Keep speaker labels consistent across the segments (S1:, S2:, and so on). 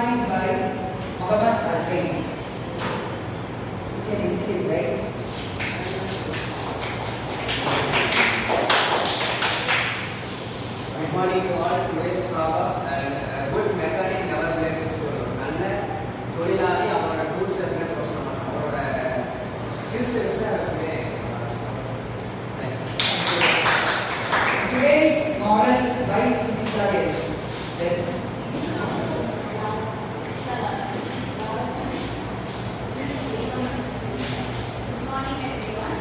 S1: defined by Muhammad Hussain. You can increase, right?
S2: Good morning to all. Today's topic and good mechanic never breaks his rule. நல்ல தொழிலாளி அவரோட tools அவரோட skills வச்சு அவருமே
S1: Today's moral by Suchita Yes.
S3: Good morning everyone.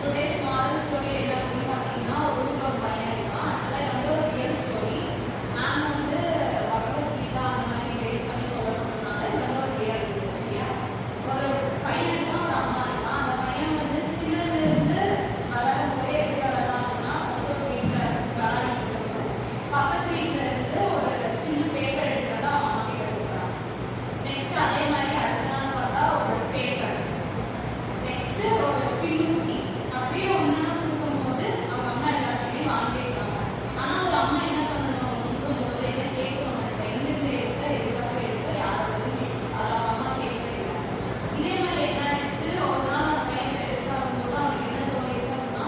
S3: Today's moral story என்ன அப்படின்னு பார்த்தீங்கன்னா ஒரு பையன் இருக்கான். ஆக்சுவலாக இது வந்து ஒரு ரியல் ஸ்டோரி. மேம் வந்து பகவத்கீதா அந்த மாதிரி பேஸ் பண்ணி சொல்ல சொன்னதுனால இது வந்து ஒரு ரியல் இது சரியா. ஒரு பையன் இருக்கான், ஒரு அம்மா இருக்கான். அந்த பையன் வந்து சின்னதுலேருந்து வளரும் போதே எப்படி வளரலாம் அப்படின்னா ஃபஸ்ட்டு ஒரு வீட்டில் விளையாடிட்டு இருக்கும். பக்கத்து வீட்டில் இருந்து ஒரு சின்ன பேப்பர் எடுத்து வந்து அவன் அம்மா கிட்ட கொடுக்குறான். நெக்ஸ்ட் அதே மாதிரி அடுத்த நாள் பார்த்தா ஒரு பேப்பர், நெக்ஸ்ட் ஒரு பின்னூசி, அப்படியே ஒன்றுனா கொடுக்கும்போது அவங்க அம்மா எல்லாத்தையுமே வாங்கியிருக்காங்க. ஆனால் ஒரு அம்மா என்ன பண்ணணும், கொடுக்கும்போது என்ன கேட்கணும், எங்கிருந்து எடுக்க, எதுக்காக எடுக்க, யாரோடதுன்னு கேட்கணும். அதை அவங்க அம்மா கேட்கவே இல்லை. இதே மாதிரி என்ன ஆயிடுச்சு, ஒரு நாள் அந்த பையன் பெருசாகும்போது அவனுக்கு என்ன தோணிச்சு அப்படின்னா,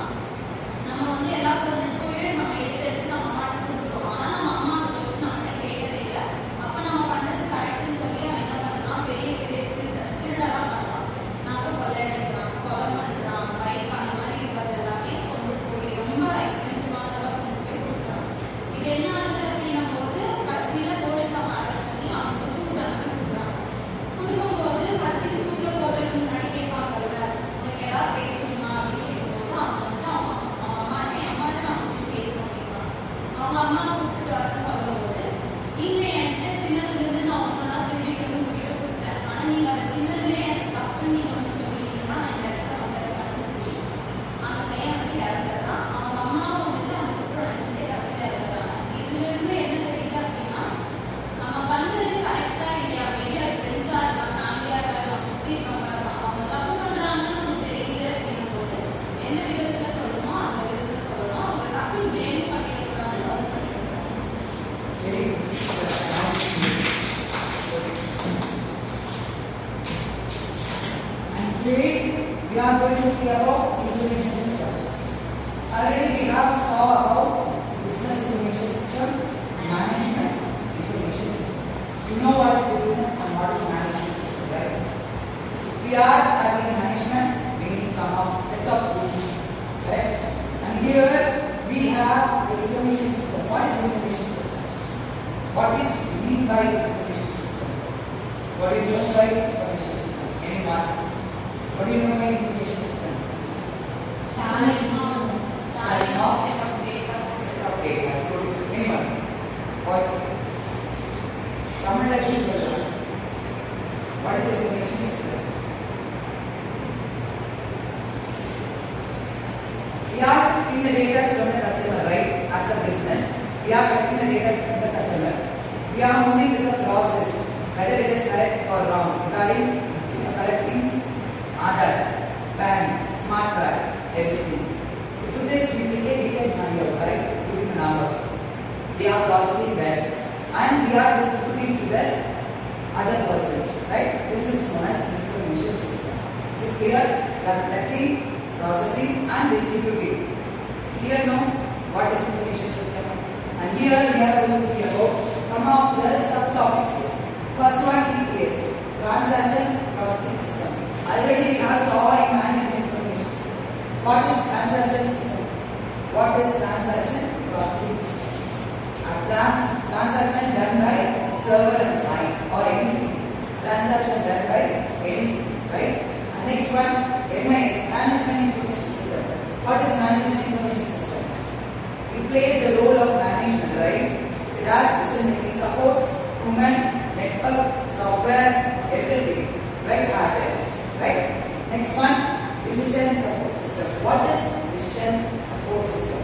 S3: நம்ம வந்து எல்லா பொருள் போய் நம்ம எடுத்து எடுத்து நம்ம அம்மாட்ட கொடுக்குறோம். ஆனால் நம்ம அம்மா அந்த கொஸ்டின் நம்மகிட்ட கேட்டதே இல்லை. அப்போ நம்ம பண்ணுறது கரெக்டுன்னு சொல்லி அவன் என்ன பண்ணுறான், பெரிய பெரிய திருடெல்லாம் பண்ணுறான். நகை கொள்ளையடிக்கிறான், கொலை பண்ணுறான், பைக் அந்த மாதிரி இருக்கிறது எல்லாமே கொண்டு போய் ரொம்ப எக்ஸ்பென்சிவானதெல்லாம் கொண்டு போய் கொடுக்குறான். இது என்ன ஆகுது அப்படின்னும் போது கடைசியில் போலீஸ் அவன் அரெஸ்ட் பண்ணி அவனுக்கு தூக்கு தண்டனை கொடுக்குறாங்க. கொடுக்கும்போது கடைசியில் தூக்கில் போடுறதுக்கு முன்னாடி கேட்பாங்கல்ல, உனக்கு ஏதாவது பேசணுமா அப்படின்னு கேட்கும்போது அவன் வந்து அவன் அம்மாட்ட நான் வந்து பேசணும் அப்படின்றான். அவங்க அம்மா கூப்பிட்டு வரன்னு சொல்லும்போது, நீங்கள் என்கிட்ட சின்னதுலேருந்து நான் ஒன்றா திருடிட்டு வந்து உங்ககிட்ட கொடுத்தேன், ஆனால் நீங்கள் அதை சின்னதுலேயே எனக்கு தப்புன்னு நீங்கள் வந்து சொல்லிட்டீங்கன்னா நான் இந்த இடத்துல வந்திருக்கேன்னு சொல்லி அந்த பையன் வந்து இறந்துடுறான். அவங்க அம்மாவும் வந்துட்டு அவனை கூப்பிட்டு நினச்சிட்டே கடைசியில் இறந்துடுறாங்க. இதுலேருந்து என்ன தெரியுது அப்படின்னா, நம்ம பண்ணுறது கரெக்டாக இல்லையா, மேபி அது ஃப்ரெண்ட்ஸாக இருக்கலாம், ஃபேமிலியாக இருக்கலாம், சுற்றி இருக்கவங்க இருக்கலாம், அவங்க தப்பு பண்ணுறாங்கன்னு நமக்கு தெரியுது அப்படின்னும் போது எந்த விதத்தில் சொல்லணுமோ அந்த விதத்தில் சொல்லணும். அவங்க டக்குன்னு blame பண்ணிடக்கூடாது, டவுன் பண்ணிடக்கூடாது.
S1: Very good. And today we are going to see about information system. Already we have saw about business information system and management information system. You know what is business and what is management system, right? We are studying management. We need some of set of rules, correct? And here we have the information system. What is information system? What is mean by information system? What do you know by information system? Anyone? What do you know by information system? Sharing of set of data. Good. Anyone? Voice. Tamil please சொல்லலாம். What is information system? We are in the data from the customer, right? As a business, we are collecting the data from the customer. We are moving with the process, whether it is correct or wrong, regarding collecting Aadhaar, PAN, smart card, everything. If it is duplicate, we can find out, right? Using the number. We are processing that and we are distributing to the other persons, right? This is known as information system. Is it clear? We are collecting, processing and distributing. Clear now? What is information system? And here we are going to see about some of the subtopics. First one is transaction processing system. Already we have saw in management information system. What is transaction system? What is transaction processing system? A transaction done by server and client or anything. Transaction done by anything, right? And next one, MIS, management information system. What is management information system? It plays the role of management, right? It has decision-making supports, human, network, software, everything, right? Hardware, right? Next one, decision support system. What is decision support system?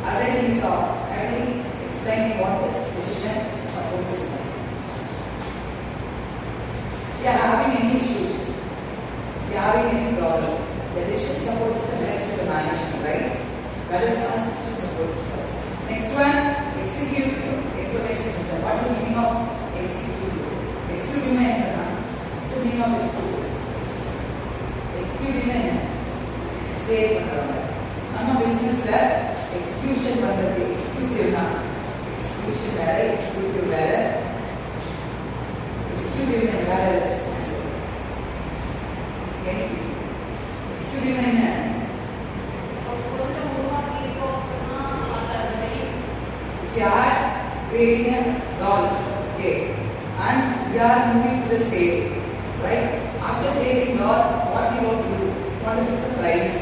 S1: Already we saw, already explaining what is decision support system. If you are having any issues, if you are having any problem, the decision support system helps to the management, right? That is one decision support system. Next one, executive information system. What is the meaning of executive? of exclude. Excluding என்ன? Save பண்றாங்க. நம்ம பிசினஸ்ல exclusion பண்றது exclusive தான். Exclusion வேற, exclusive வேற. Exclusive வேற வச்சு. எக்ஸ்க்ளூசிவ் என்ன? If you are creating a doll, okay, and you are moving to the sale, right? After creating doll, what we want to do? We want to fix the price,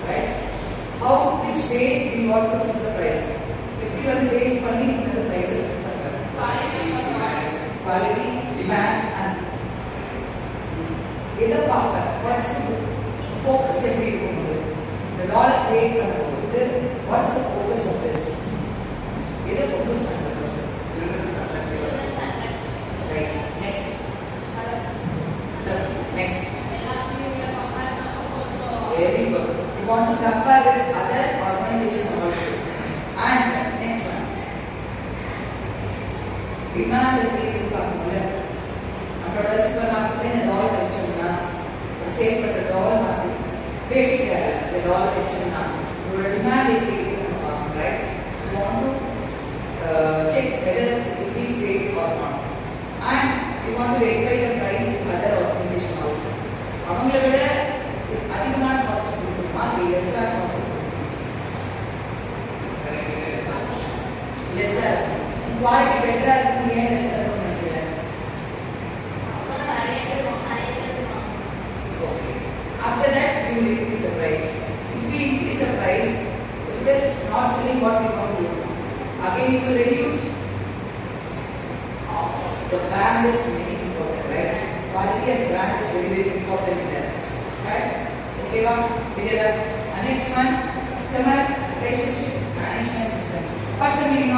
S1: right? How, which base we want to fix the price? If we want to base பண்ணி இந்த price fix பண்றது. Quality, demand, and இதை பார்ப்பேன். First, focus எப்படி இருக்கும்போது இந்த doll create பண்ணும்போது what is the focus of this? இதை focus பண்ணுறது first. Right. Next. Next. Very good. You want to compare with other organizations also. And next one. Demand எப்படி பார்க்கணும்ல. நம்மளோட சூப்பர் மார்க்கெட்ல இந்த டாலர் வச்சோம்னா ஒரு சேல் பண்ற டாலர் மார்க்கெட் பேபி கேர் இந்த டாலர் வச்சோம்னா உங்களோட டிமாண்ட் எப்படி இருக்குன்னு பார்க்கணும். Right. You want to check whether it will be safe or not. And you want to verify the price with other organization also. அவங்கள விட அதிகமான காஸ்ட் கொடுக்கணுமா இல்லை லெஸ்ஸான காஸ்ட் கொடுக்கணுமா? லெஸ்ஸா இருக்கும். குவாலிட்டி பெட்டரா இருக்கும். ஏன் லெஸ்ஸா இருக்கும்னு நினைக்கிறேன்? Okay. After that, you will increase the price. If we increase the price, if it is not selling what we want to do, again you will reduce. The brand is very important, right? Quality and brand is very, very important in that, right? Okay, next one, customer relationship management system. What's the meaning of